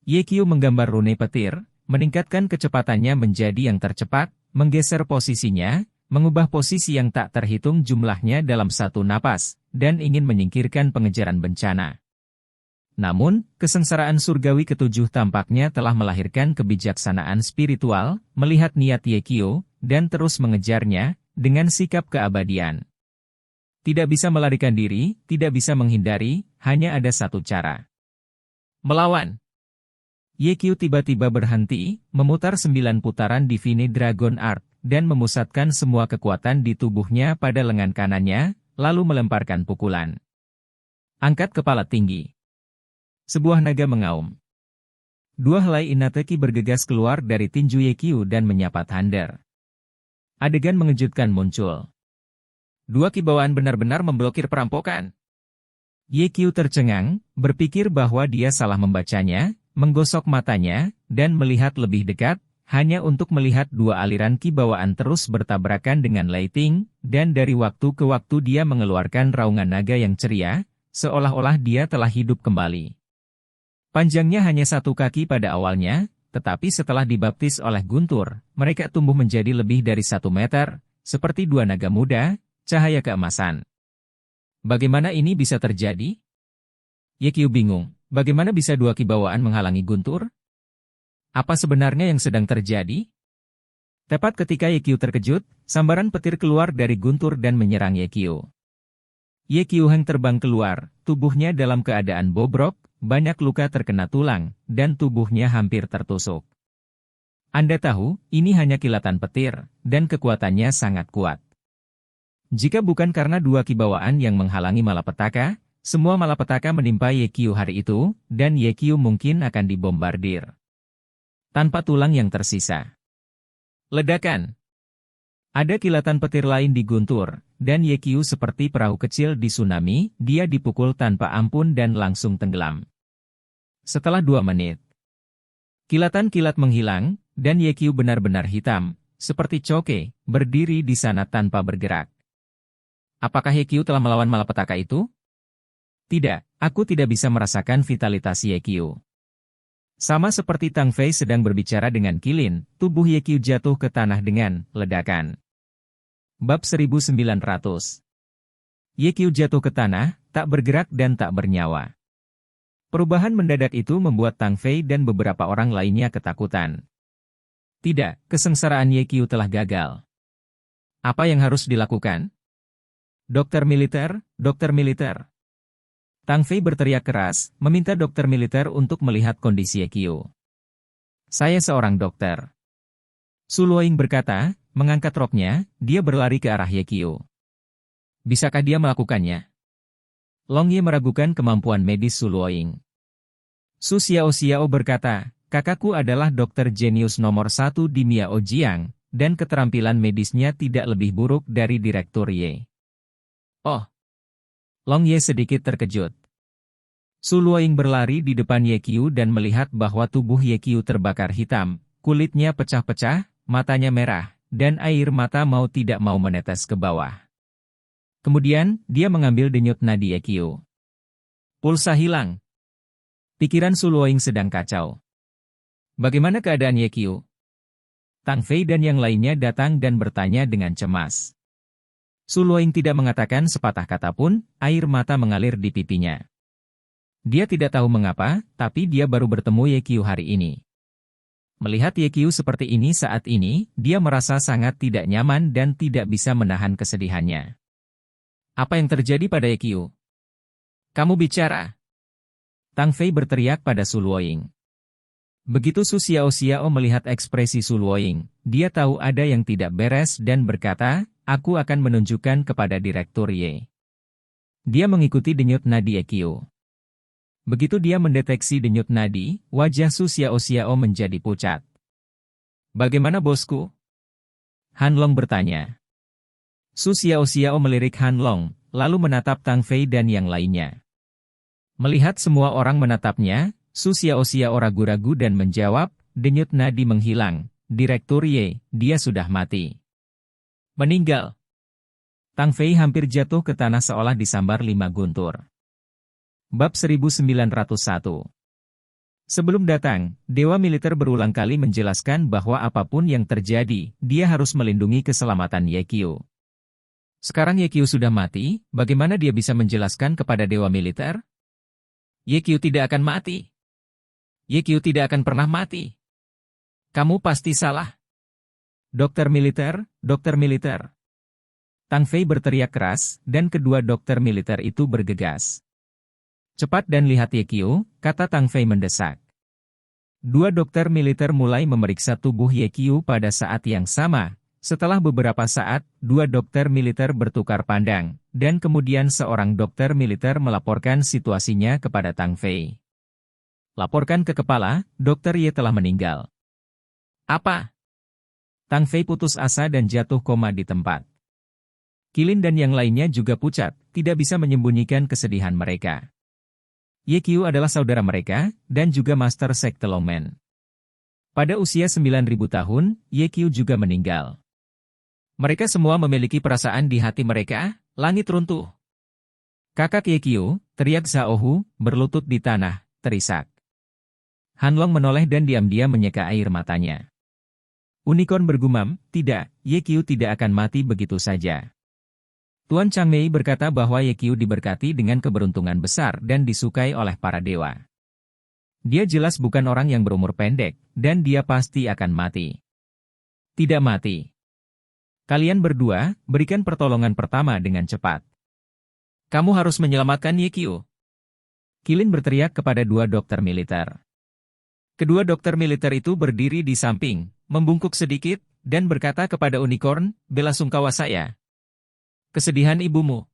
Ye Qiu menggambar rune petir, meningkatkan kecepatannya menjadi yang tercepat, menggeser posisinya, mengubah posisi yang tak terhitung jumlahnya dalam satu napas, dan ingin menyingkirkan pengejaran bencana. Namun, kesengsaraan surgawi ketujuh tampaknya telah melahirkan kebijaksanaan spiritual, melihat niat Ye Qiu, dan terus mengejarnya, dengan sikap keabadian. Tidak bisa melarikan diri, tidak bisa menghindari, hanya ada satu cara. Melawan. Ye Qiu tiba-tiba berhenti, memutar 9 putaran Divine Dragon Art, dan memusatkan semua kekuatan di tubuhnya pada lengan kanannya, lalu melemparkan pukulan. Angkat kepala tinggi. Sebuah naga mengaum. Dua helai Inateki bergegas keluar dari tinju Ye Qiu dan menyapa Thunder. Adegan mengejutkan muncul. Dua kibawaan benar-benar memblokir perampokan. Ye Qiu tercengang, berpikir bahwa dia salah membacanya, menggosok matanya, dan melihat lebih dekat, hanya untuk melihat dua aliran kibawaan terus bertabrakan dengan Lighting, dan dari waktu ke waktu dia mengeluarkan raungan naga yang ceria, seolah-olah dia telah hidup kembali. Panjangnya hanya 1 kaki pada awalnya, tetapi setelah dibaptis oleh Guntur, mereka tumbuh menjadi lebih dari 1 meter, seperti dua naga muda, cahaya keemasan. Bagaimana ini bisa terjadi? Ye Qiu bingung, bagaimana bisa dua kibawaan menghalangi Guntur? Apa sebenarnya yang sedang terjadi? Tepat ketika Ye Qiu terkejut, sambaran petir keluar dari Guntur dan menyerang Ye Qiu. Ye Qiu Heng terbang keluar, tubuhnya dalam keadaan bobrok, banyak luka terkena tulang, dan tubuhnya hampir tertusuk. Anda tahu, ini hanya kilatan petir, dan kekuatannya sangat kuat. Jika bukan karena dua kibawaan yang menghalangi malapetaka, semua malapetaka menimpa Ye Qiu hari itu, dan Ye Qiu mungkin akan dibombardir. Tanpa tulang yang tersisa. Ledakan. Ada kilatan petir lain di Guntur, dan Ye Qiu seperti perahu kecil di tsunami, dia dipukul tanpa ampun dan langsung tenggelam. Setelah 2 menit, kilatan kilat menghilang, dan Ye Qiu benar-benar hitam, seperti coke, berdiri di sana tanpa bergerak. Apakah Ye Qiu telah melawan malapetaka itu? Tidak, aku tidak bisa merasakan vitalitas Ye Qiu. Sama seperti Tang Fei sedang berbicara dengan Qilin, tubuh Ye Qiu jatuh ke tanah dengan ledakan. Bab 1900. Ye Qiu jatuh ke tanah, tak bergerak dan tak bernyawa. Perubahan mendadak itu membuat Tang Fei dan beberapa orang lainnya ketakutan. Tidak, kesengsaraan Ye Qiu telah gagal. Apa yang harus dilakukan? Dokter militer, dokter militer. Tang Fei berteriak keras, meminta dokter militer untuk melihat kondisi Ye Qiu. Saya seorang dokter. Su Luoying berkata, mengangkat roknya, dia berlari ke arah Ye Qiu. Bisakah dia melakukannya? Long Ye meragukan kemampuan medis Su Luoying. Su Xiao berkata, kakakku adalah dokter jenius nomor 1 di Miao Jiang, dan keterampilan medisnya tidak lebih buruk dari Direktur Ye. Oh. Long Ye sedikit terkejut. Su Luoying berlari di depan Ye Qiu dan melihat bahwa tubuh Ye Qiu terbakar hitam, kulitnya pecah-pecah, matanya merah, dan air mata mau tidak mau menetes ke bawah. Kemudian, dia mengambil denyut nadi Ye Qiu. Pulsa hilang. Pikiran Su Luoying sedang kacau. Bagaimana keadaan Ye Qiu? Tang Fei dan yang lainnya datang dan bertanya dengan cemas. Su Luoying tidak mengatakan sepatah kata pun, air mata mengalir di pipinya. Dia tidak tahu mengapa, tapi dia baru bertemu Ye Qiu hari ini. Melihat Ye Qiu seperti ini saat ini, dia merasa sangat tidak nyaman dan tidak bisa menahan kesedihannya. Apa yang terjadi pada Ye Qiu? Kamu bicara. Tang Fei berteriak pada Su Luoying. Begitu Su Xiao melihat ekspresi Su Luoying, dia tahu ada yang tidak beres dan berkata, aku akan menunjukkan kepada Direktur Ye. Dia mengikuti denyut nadi Ye Qiu. Begitu dia mendeteksi denyut nadi, wajah Su Xiao menjadi pucat. Bagaimana bosku? Han Long bertanya. Su Xiao melirik Han Long, lalu menatap Tang Fei dan yang lainnya. Melihat semua orang menatapnya, Su Xiao ragu-ragu dan menjawab, denyut nadi menghilang, Direktur Ye, dia sudah mati. Meninggal. Tang Fei hampir jatuh ke tanah seolah disambar 5 guntur. Bab 1901. Sebelum datang, Dewa Militer berulang kali menjelaskan bahwa apapun yang terjadi, dia harus melindungi keselamatan Ye Qiu. Sekarang Ye Qiu sudah mati, bagaimana dia bisa menjelaskan kepada Dewa Militer? Ye Qiu tidak akan mati. Ye Qiu tidak akan pernah mati. Kamu pasti salah. Dokter militer, dokter militer. Tang Fei berteriak keras, dan kedua dokter militer itu bergegas. Cepat dan lihat Ye Qiu, kata Tang Fei mendesak. Dua dokter militer mulai memeriksa tubuh Yekyu pada saat yang sama. Setelah beberapa saat, dua dokter militer bertukar pandang, dan kemudian seorang dokter militer melaporkan situasinya kepada Tang Fei. Laporkan ke kepala, Dokter Ye telah meninggal. Apa? Tang Fei putus asa dan jatuh koma di tempat. Qilin dan yang lainnya juga pucat, tidak bisa menyembunyikan kesedihan mereka. Yekyu adalah saudara mereka, dan juga Master Sekte Longmen. Pada usia 9.000 tahun, Yekyu juga meninggal. Mereka semua memiliki perasaan di hati mereka, langit runtuh. Kakak Yekyu, teriak Xiaohu, berlutut di tanah, terisak. Hanlong menoleh dan diam-diam menyeka air matanya. Unicorn bergumam, tidak, Yekyu tidak akan mati begitu saja. Tuan Changmei berkata bahwa Yekyu diberkati dengan keberuntungan besar dan disukai oleh para dewa. Dia jelas bukan orang yang berumur pendek, dan dia pasti akan mati. Tidak mati. Kalian berdua, berikan pertolongan pertama dengan cepat. Kamu harus menyelamatkan Yekyu. Qilin berteriak kepada dua dokter militer. Kedua dokter militer itu berdiri di samping, membungkuk sedikit, dan berkata kepada Unicorn, belasungkawa saya. Kesedihan ibumu.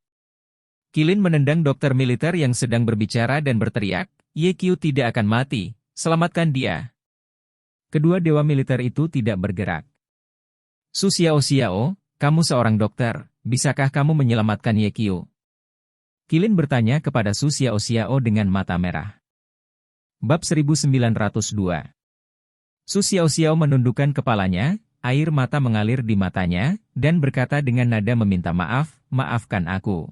Qilin menendang dokter militer yang sedang berbicara dan berteriak, Yekyu tidak akan mati, selamatkan dia. Kedua dewa militer itu tidak bergerak. Su Xiao, kamu seorang dokter, bisakah kamu menyelamatkan Yekyu? Qilin bertanya kepada Su Xiao dengan mata merah. Bab 1902. Su Xiao menundukkan kepalanya, air mata mengalir di matanya, dan berkata dengan nada meminta maaf, maafkan aku.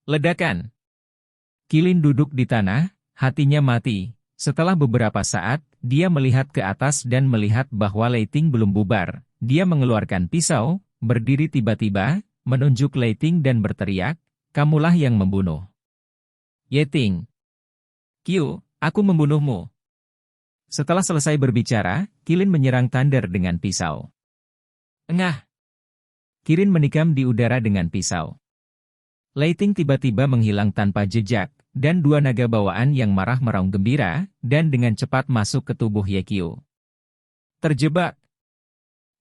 Ledakan. Qilin duduk di tanah, hatinya mati. Setelah beberapa saat, dia melihat ke atas dan melihat bahwa Lei Ting belum bubar. Dia mengeluarkan pisau, berdiri tiba-tiba, menunjuk Lei Ting dan berteriak, kamulah yang membunuh. Ye Ting. Qiu, aku membunuhmu. Setelah selesai berbicara, Qilin menyerang Thunder dengan pisau. Engah! Qilin menikam di udara dengan pisau. Lei Ting tiba-tiba menghilang tanpa jejak, dan dua naga bawaan yang marah meraung gembira, dan dengan cepat masuk ke tubuh Yekyu. Terjebak!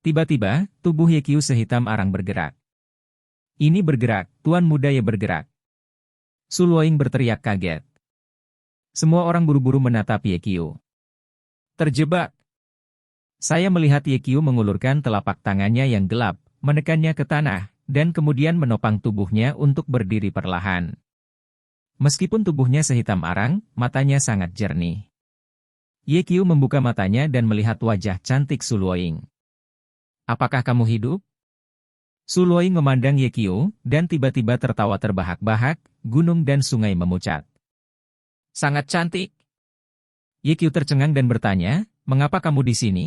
Tiba-tiba, tubuh Yekyu sehitam arang bergerak. Ini bergerak, Tuan Muda Ye bergerak. Su Luoying berteriak kaget. Semua orang buru-buru menatap Yekyu. Terjebak. Saya melihat Yekyu mengulurkan telapak tangannya yang gelap, menekannya ke tanah, dan kemudian menopang tubuhnya untuk berdiri perlahan. Meskipun tubuhnya sehitam arang, matanya sangat jernih. Yekyu membuka matanya dan melihat wajah cantik Su Luoying. Apakah kamu hidup? Su Luoying memandang Yekyu, dan tiba-tiba tertawa terbahak-bahak, gunung dan sungai memucat. Sangat cantik. Yekyu tercengang dan bertanya, mengapa kamu di sini?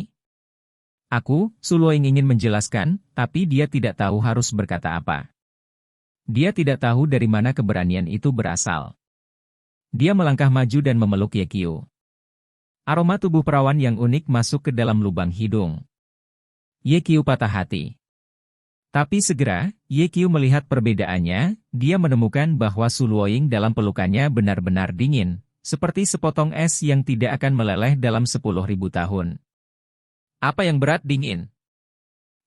Aku, Su Luoying ingin menjelaskan, tapi dia tidak tahu harus berkata apa. Dia tidak tahu dari mana keberanian itu berasal. Dia melangkah maju dan memeluk Yekyu. Aroma tubuh perawan yang unik masuk ke dalam lubang hidung. Yekyu patah hati. Tapi segera, Yekyu melihat perbedaannya, dia menemukan bahwa Su Luoying dalam pelukannya benar-benar dingin. Seperti sepotong es yang tidak akan meleleh dalam 10.000 tahun. Apa yang berat dingin?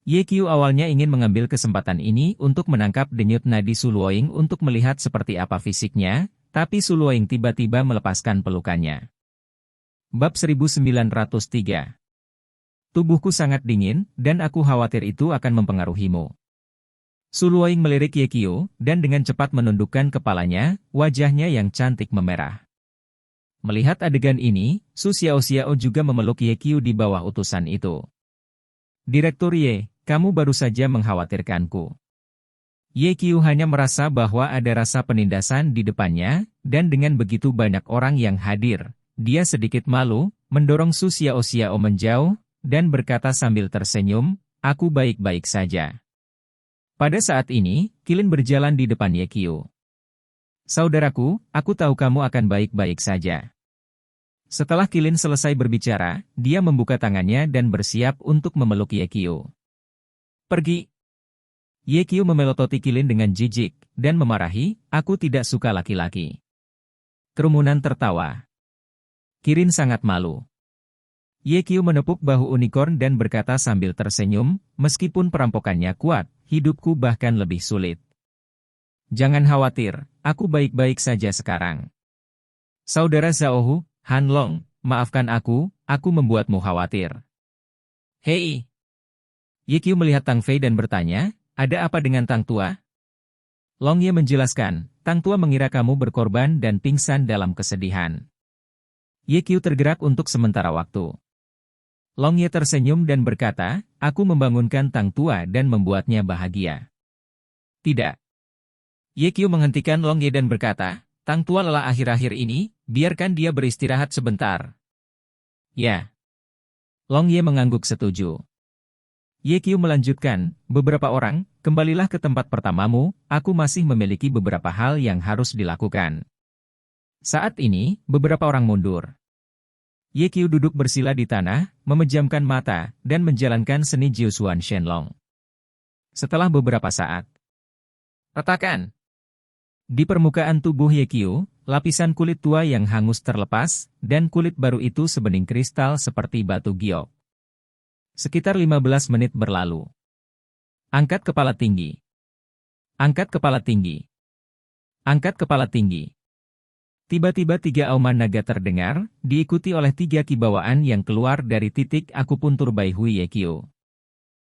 Yekyu awalnya ingin mengambil kesempatan ini untuk menangkap denyut nadi Su Luoying untuk melihat seperti apa fisiknya, tapi Su Luoying tiba-tiba melepaskan pelukannya. Bab 1903. Tubuhku sangat dingin, dan aku khawatir itu akan mempengaruhimu. Su Luoying melirik Yekyu, dan dengan cepat menundukkan kepalanya, wajahnya yang cantik memerah. Melihat adegan ini, Su Xiao juga memeluk Yekyu di bawah utusan itu. Direktur Ye, kamu baru saja mengkhawatirkanku. Yekyu hanya merasa bahwa ada rasa penindasan di depannya, dan dengan begitu banyak orang yang hadir, dia sedikit malu, mendorong Su Xiao menjauh, dan berkata sambil tersenyum, aku baik-baik saja. Pada saat ini, Qilin berjalan di depan Yekyu. Saudaraku, aku tahu kamu akan baik-baik saja. Setelah Qilin selesai berbicara, dia membuka tangannya dan bersiap untuk memeluk Yekyu. Pergi. Yekyu memelototi Qilin dengan jijik, dan memarahi, aku tidak suka laki-laki. Kerumunan tertawa. Qilin sangat malu. Yekyu menepuk bahu unicorn dan berkata sambil tersenyum, meskipun perampokannya kuat, hidupku bahkan lebih sulit. Jangan khawatir, aku baik-baik saja sekarang. Saudara Xiaohu, Han Long, maafkan aku membuatmu khawatir. Hei! Yekyu melihat Tang Fei dan bertanya, ada apa dengan Tang Tua? Long Ye menjelaskan, Tang Tua mengira kamu berkorban dan pingsan dalam kesedihan. Yekyu tergerak untuk sementara waktu. Long Ye tersenyum dan berkata, aku membangunkan Tang Tua dan membuatnya bahagia. Tidak. Yekyu menghentikan Long Ye dan berkata, Tang Tua lelah akhir-akhir ini, biarkan dia beristirahat sebentar. Ya. Long Ye mengangguk setuju. Yekyu melanjutkan, beberapa orang, kembalilah ke tempat pertamamu, aku masih memiliki beberapa hal yang harus dilakukan. Saat ini, beberapa orang mundur. Yekyu duduk bersila di tanah, memejamkan mata, dan menjalankan seni Jiusuan Shenlong. Setelah beberapa saat, retakan. Di permukaan tubuh Yekyu, lapisan kulit tua yang hangus terlepas, dan kulit baru itu sebening kristal seperti batu giok. Sekitar 15 menit berlalu. Angkat kepala tinggi. Angkat kepala tinggi. Angkat kepala tinggi. Tiba-tiba 3 auman naga terdengar, diikuti oleh 3 kibawaan yang keluar dari titik akupuntur Bai Hui Yekyu.